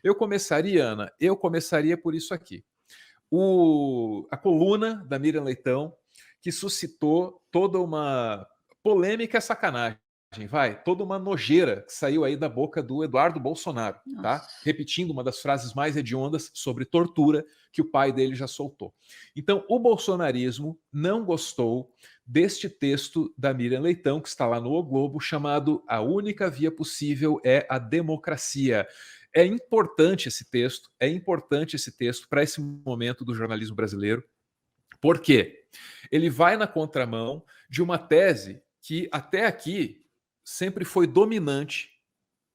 Eu começaria, Ana, por isso aqui. A coluna da Miriam Leitão, que suscitou toda uma polêmica, sacanagem, toda uma nojeira que saiu aí da boca do Eduardo Bolsonaro, tá? Repetindo uma das frases mais hediondas sobre tortura que o pai dele já soltou. Então, o bolsonarismo não gostou deste texto da Miriam Leitão, que está lá no O Globo, chamado A Única Via Possível é a Democracia. É importante esse texto para esse momento do jornalismo brasileiro. Por quê? Ele vai na contramão de uma tese que até aqui sempre foi dominante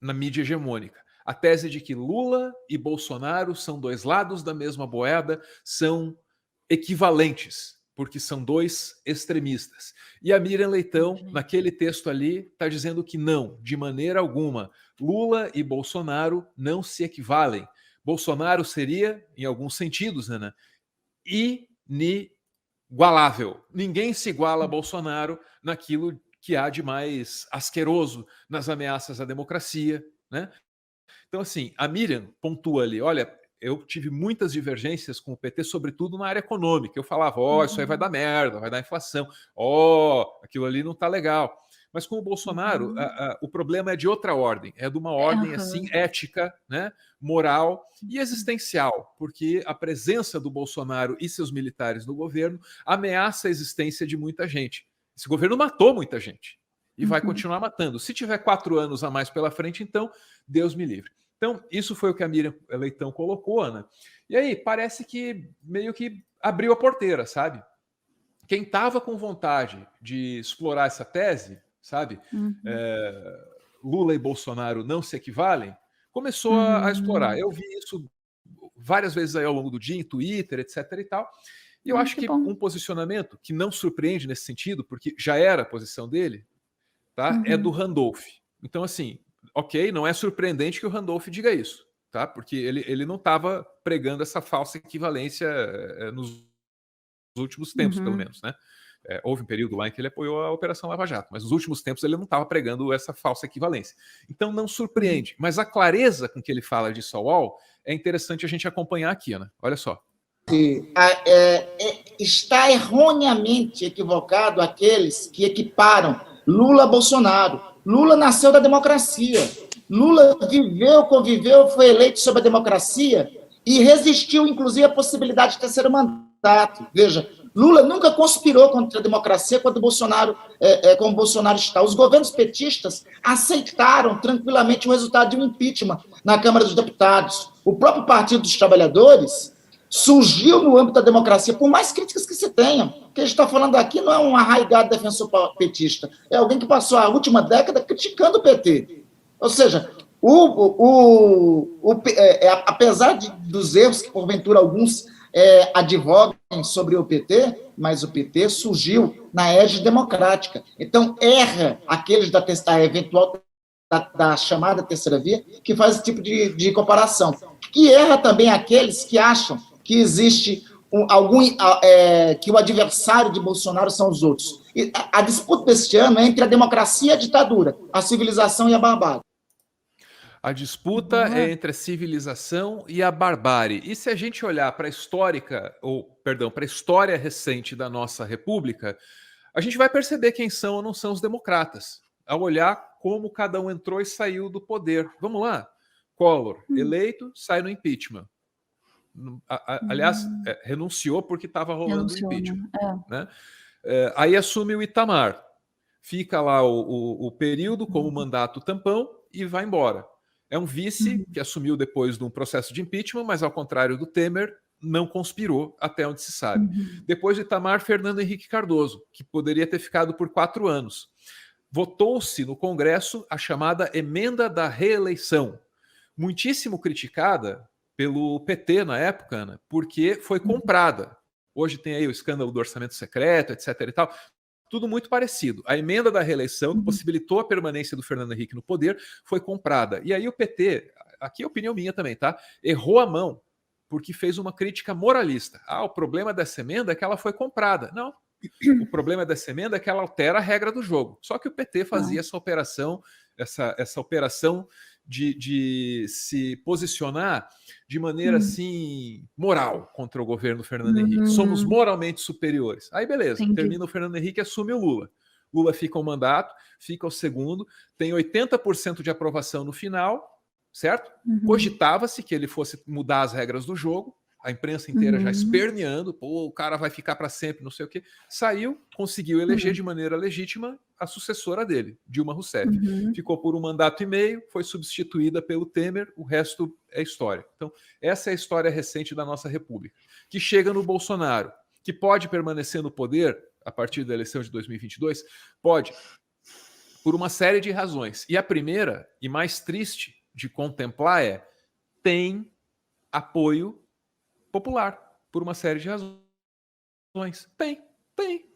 na mídia hegemônica. A tese de que Lula e Bolsonaro são dois lados da mesma moeda, são equivalentes, porque são dois extremistas. E a Miriam Leitão, naquele texto ali, está dizendo que não, de maneira alguma. Lula e Bolsonaro não se equivalem. Bolsonaro seria, em alguns sentidos, Ana, inigualável. Ninguém se iguala a Bolsonaro naquilo que há de mais asqueroso nas ameaças à democracia, né? Então, assim, a Miriam pontua ali, olha, eu tive muitas divergências com o PT, sobretudo na área econômica. Eu falava, isso aí vai dar merda, vai dar inflação, aquilo ali não tá legal. Mas com o Bolsonaro, o problema é de outra ordem, é de uma ordem assim ética, né, moral e existencial, porque a presença do Bolsonaro e seus militares no governo ameaça a existência de muita gente. Esse governo matou muita gente e vai continuar matando. Se tiver 4 anos a mais pela frente, então, Deus me livre. Então, isso foi o que a Miriam Leitão colocou, Ana. E aí, parece que meio que abriu a porteira, sabe? Quem estava com vontade de explorar essa tese, sabe? Lula e Bolsonaro não se equivalem, começou a explorar. Eu vi isso várias vezes aí ao longo do dia, em Twitter, etc. e tal. E eu acho que um posicionamento que não surpreende nesse sentido, porque já era a posição dele, tá? É do Randolph. Então, assim, ok, não é surpreendente que o Randolph diga isso, tá? Porque ele não estava pregando essa falsa equivalência nos últimos tempos, pelo menos, né? Houve um período lá em que ele apoiou a Operação Lava Jato, mas nos últimos tempos ele não estava pregando essa falsa equivalência. Então não surpreende, mas a clareza com que ele fala disso ao UOL é interessante a gente acompanhar aqui, Ana. Olha só. Está erroneamente equivocado aqueles que equiparam Lula a Bolsonaro. Lula nasceu da democracia. Lula viveu, conviveu, foi eleito sob a democracia e resistiu, inclusive, à possibilidade de terceiro mandato. Veja, Lula nunca conspirou contra a democracia como o Bolsonaro está. Os governos petistas aceitaram tranquilamente o resultado de um impeachment na Câmara dos Deputados. O próprio Partido dos Trabalhadores surgiu no âmbito da democracia, por mais críticas que se tenham. O que a gente está falando aqui não é um arraigado defensor petista, é alguém que passou a última década criticando o PT. Ou seja, apesar dos erros que, porventura, alguns advogam sobre o PT, mas o PT surgiu na égide democrática. Então, erra aqueles da eventual da chamada terceira via que faz esse tipo de comparação. E erra também aqueles que acham que existe que o adversário de Bolsonaro são os outros. E a disputa deste ano é entre a democracia e a ditadura, a civilização e a barbárie. A disputa é entre a civilização e a barbárie. E se a gente olhar para a história recente da nossa república, a gente vai perceber quem são ou não são os democratas, ao olhar como cada um entrou e saiu do poder. Vamos lá. Collor, eleito, sai no impeachment. Aliás, renunciou porque estava rolando o impeachment. Né? Aí assume o Itamar. Fica lá o período como mandato tampão e vai embora. É um vice que assumiu depois de um processo de impeachment, mas ao contrário do Temer, não conspirou, até onde se sabe. Depois de Itamar, Fernando Henrique Cardoso, que poderia ter ficado por 4 anos. Votou-se no Congresso a chamada emenda da reeleição, muitíssimo criticada pelo PT na época, Ana, porque foi comprada. Hoje tem aí o escândalo do orçamento secreto, etc. e tal. Tudo muito parecido. A emenda da reeleição, que possibilitou a permanência do Fernando Henrique no poder, foi comprada. E aí o PT, aqui é opinião minha também, tá? Errou a mão, porque fez uma crítica moralista. O problema dessa emenda é que ela foi comprada. Não. O problema dessa emenda é que ela altera a regra do jogo. Só que o PT fazia essa operação de se posicionar de maneira assim moral contra o governo Fernando Henrique. Somos moralmente superiores. Aí beleza, termina o Fernando Henrique e assume o Lula. Lula fica o mandato, fica o segundo, tem 80% de aprovação no final, certo? Cogitava-se que ele fosse mudar as regras do jogo, a imprensa inteira já esperneando, pô, o cara vai ficar para sempre, não sei o quê. Saiu, conseguiu eleger de maneira legítima a sucessora dele, Dilma Rousseff. Ficou por 1 mandato e meio, foi substituída pelo Temer, o resto é história. Então, essa é a história recente da nossa República, que chega no Bolsonaro, que pode permanecer no poder a partir da eleição de 2022? Pode, por uma série de razões. E a primeira, e mais triste de contemplar, é tem apoio popular, por uma série de razões. Tem.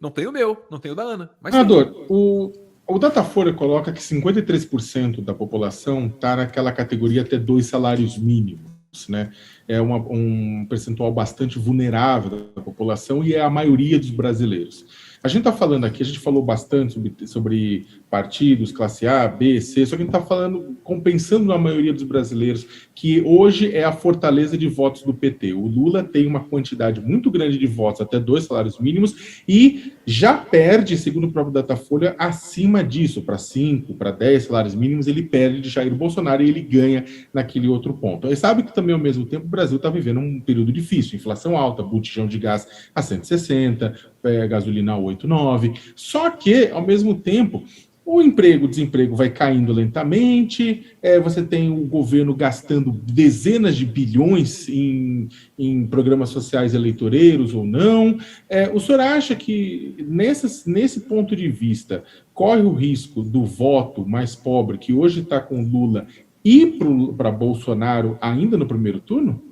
Não tem o meu, não tem o da Ana. Mas Senador, o Datafolha coloca que 53% da população está naquela categoria até 2 salários mínimos, né? É um percentual bastante vulnerável da população e é a maioria dos brasileiros. A gente está falando aqui, a gente falou bastante sobre partidos, classe A, B, C, só que a gente está falando, compensando na maioria dos brasileiros, que hoje é a fortaleza de votos do PT. O Lula tem uma quantidade muito grande de votos, até 2 salários mínimos, e já perde, segundo o próprio Datafolha, acima disso, para 5, para 10 salários mínimos, ele perde de Jair Bolsonaro e ele ganha naquele outro ponto. E sabe que também, ao mesmo tempo, o Brasil está vivendo um período difícil, inflação alta, botijão de gás a 160, gasolina a 8,9. Só que, ao mesmo tempo, o desemprego vai caindo lentamente, você tem o governo gastando dezenas de bilhões em programas sociais eleitoreiros ou não. O senhor acha que, nesse ponto de vista, corre o risco do voto mais pobre, que hoje está com Lula, ir para Bolsonaro ainda no primeiro turno?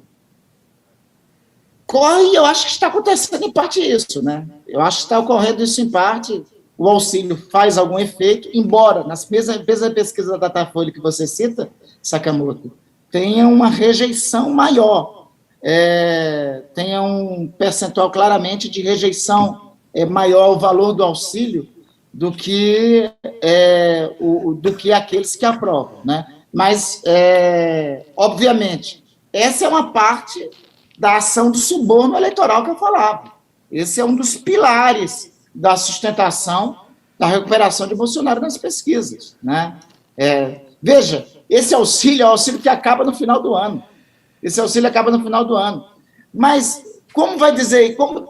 Corre, eu acho que está acontecendo em parte isso, né? Eu acho que está ocorrendo isso em parte. O auxílio faz algum efeito, embora nas mesmas pesquisas da Datafolha que você cita, Sakamoto, tenha uma rejeição maior, tenha um percentual claramente de rejeição maior ao valor do auxílio do que aqueles que aprovam, né? Mas, obviamente, essa é uma parte da ação do suborno eleitoral que eu falava. Esse é um dos pilares da sustentação da recuperação de Bolsonaro nas pesquisas, né? Veja, esse auxílio é o auxílio que acaba no final do ano. Esse auxílio acaba no final do ano. Mas como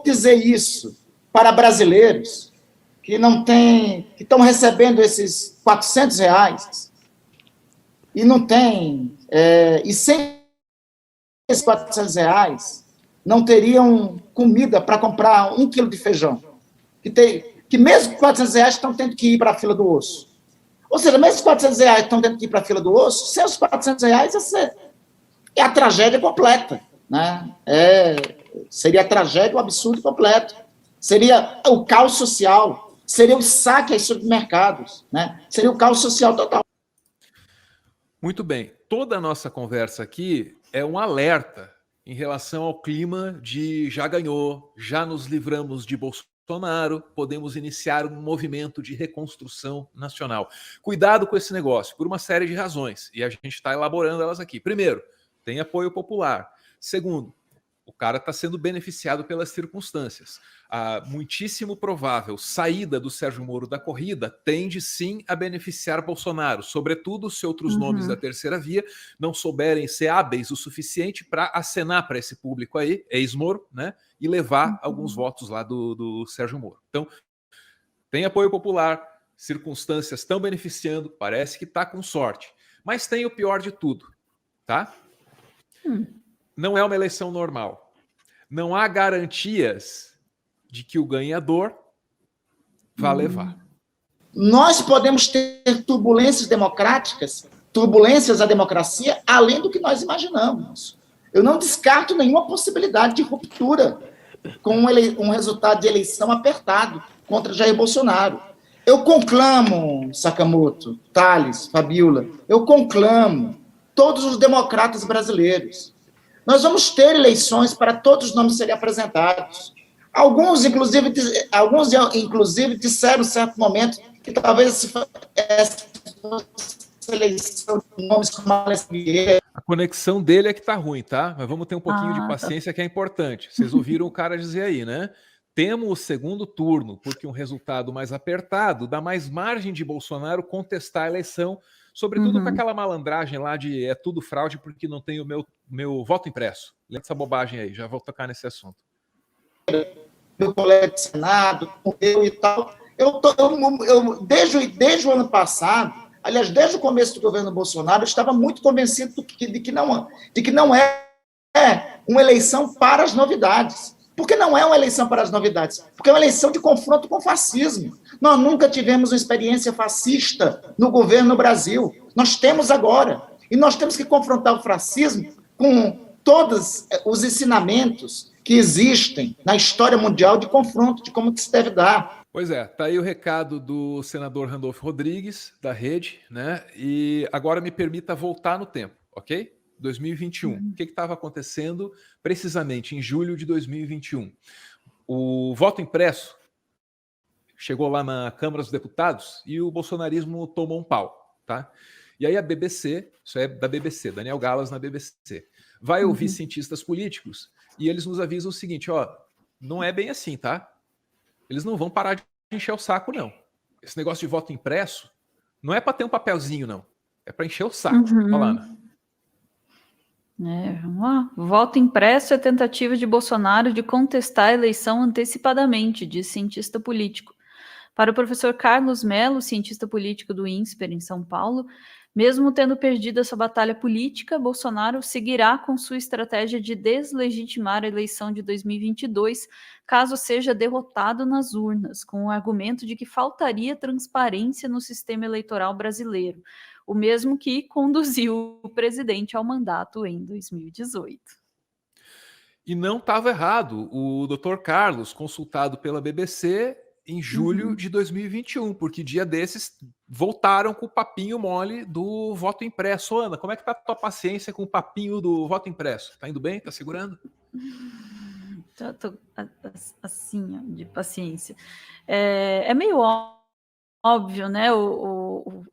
dizer isso para brasileiros que que estão recebendo esses R$400 e não tem, e sem esses R$400 não teriam comida para comprar 1 quilo de feijão, que mesmo com R$400 estão tendo que ir para a fila do osso. Ou seja, mesmo com R$400 estão tendo que ir para a fila do osso, sem os R$400 é a tragédia completa, né? Seria a tragédia, o absurdo completo. Seria o caos social, seria o saque aos supermercados, né? Seria o caos social total. Muito bem. Toda a nossa conversa aqui é um alerta em relação ao clima de já ganhou, já nos livramos de Bolsonaro, podemos iniciar um movimento de reconstrução nacional. Cuidado com esse negócio, por uma série de razões, e a gente está elaborando elas aqui. Primeiro, tem apoio popular. Segundo, o cara está sendo beneficiado pelas circunstâncias. A muitíssimo provável saída do Sérgio Moro da corrida tende sim a beneficiar Bolsonaro, sobretudo se outros nomes da terceira via não souberem ser hábeis o suficiente para acenar para esse público aí, ex-Moro, né, e levar alguns votos lá do Sérgio Moro. Então, tem apoio popular, circunstâncias estão beneficiando, parece que está com sorte. Mas tem o pior de tudo, tá? Não é uma eleição normal. Não há garantias de que o ganhador vá levar. Nós podemos ter turbulências democráticas, turbulências à democracia, além do que nós imaginamos. Eu não descarto nenhuma possibilidade de ruptura com um resultado de eleição apertado contra Jair Bolsonaro. Eu conclamo, Sakamoto, Thales, Fabiola, eu conclamo todos os democratas brasileiros. Nós vamos ter eleições para todos os nomes serem apresentados. Alguns, inclusive, disseram, em certo momento, que talvez essa fosse essa eleição de nomes como Alex Vieira. A conexão dele é que tá ruim, tá? Mas vamos ter um pouquinho de paciência, que é importante. Vocês ouviram o cara dizer aí, né? Temos o segundo turno, porque um resultado mais apertado dá mais margem de Bolsonaro contestar a eleição, sobretudo com aquela malandragem lá de é tudo fraude porque não tem o meu voto impresso. Lembra essa bobagem aí, já vou tocar nesse assunto. Meu colega de Senado, eu e tal. Desde o ano passado, aliás, desde o começo do governo Bolsonaro, eu estava muito convencido de que não é uma eleição para as novidades. Por que não é uma eleição para as novidades? Porque é uma eleição de confronto com o fascismo. Nós nunca tivemos uma experiência fascista no governo no Brasil. Nós temos agora. E nós temos que confrontar o fascismo com todos os ensinamentos que existem na história mundial de confronto, de como que se deve dar. Pois é, tá aí o recado do senador Randolfo Rodrigues, da Rede, né? E agora me permita voltar no tempo, ok? 2021. O que estava acontecendo precisamente em julho de 2021? O voto impresso chegou lá na Câmara dos Deputados e o bolsonarismo tomou um pau, tá? E aí a BBC, isso é da BBC, Daniel Gallas na BBC, vai ouvir cientistas políticos e eles nos avisam o seguinte, ó, não é bem assim, tá? Eles não vão parar de encher o saco, não. Esse negócio de voto impresso não é para ter um papelzinho, não. É para encher o saco. Olha lá, né? Vamos lá. Voto impresso é tentativa de Bolsonaro de contestar a eleição antecipadamente, diz cientista político. Para o professor Carlos Mello, cientista político do INSPER em São Paulo, mesmo tendo perdido essa batalha política, Bolsonaro seguirá com sua estratégia de deslegitimar a eleição de 2022, caso seja derrotado nas urnas, com o argumento de que faltaria transparência no sistema eleitoral brasileiro, o mesmo que conduziu o presidente ao mandato em 2018. E não estava errado. O Dr. Carlos, consultado pela BBC em julho de 2021, porque dia desses voltaram com o papinho mole do voto impresso. Ana, como é que tá a tua paciência com o papinho do voto impresso? Tá indo bem? Tá segurando? Tô assim, ó, de paciência. É meio óbvio, né,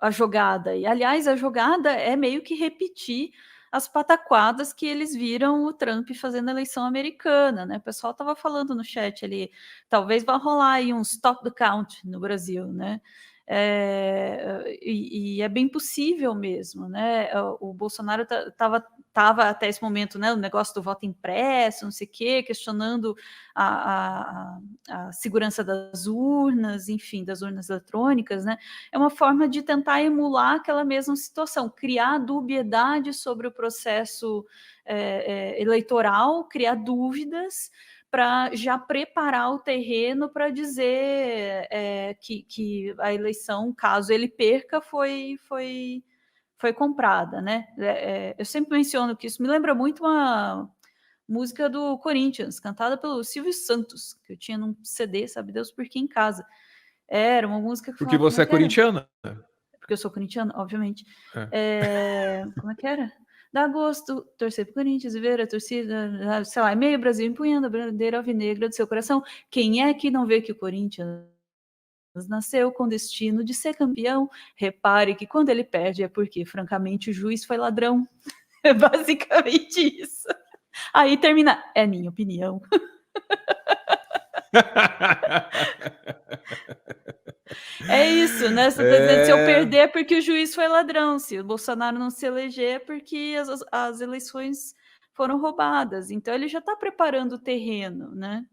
a jogada. E, aliás, a jogada é meio que repetir as pataquadas que eles viram o Trump fazendo na eleição americana, né? O pessoal estava falando no chat ali, talvez vá rolar aí um stop the count no Brasil, né? E é bem possível mesmo, né? O Bolsonaro estava até esse momento, né, o negócio do voto impresso, não sei o quê, questionando a segurança das urnas, enfim, das urnas eletrônicas, né? É uma forma de tentar emular aquela mesma situação, criar dubiedade sobre o processo eleitoral, criar dúvidas, para já preparar o terreno para dizer que a eleição, caso ele perca, foi comprada, né? Eu sempre menciono que isso me lembra muito uma música do Corinthians, cantada pelo Silvio Santos, que eu tinha num CD, sabe Deus por que, em casa. Era uma música que porque você é corintiana. Porque eu sou corintiana, obviamente. Como é que era? Dá gosto torcer pro Corinthians e ver a torcida, sei lá, meio Brasil empunhando a bandeira alvinegra do seu coração. Quem é que não vê que o Corinthians nasceu com destino de ser campeão? Repare que quando ele perde é porque, francamente, o juiz foi ladrão. É basicamente isso. Aí termina, é minha opinião. É isso, né? Você tá dizendo, se eu perder é porque o juiz foi ladrão, se o Bolsonaro não se eleger é porque as eleições foram roubadas. Então ele já está preparando o terreno, né?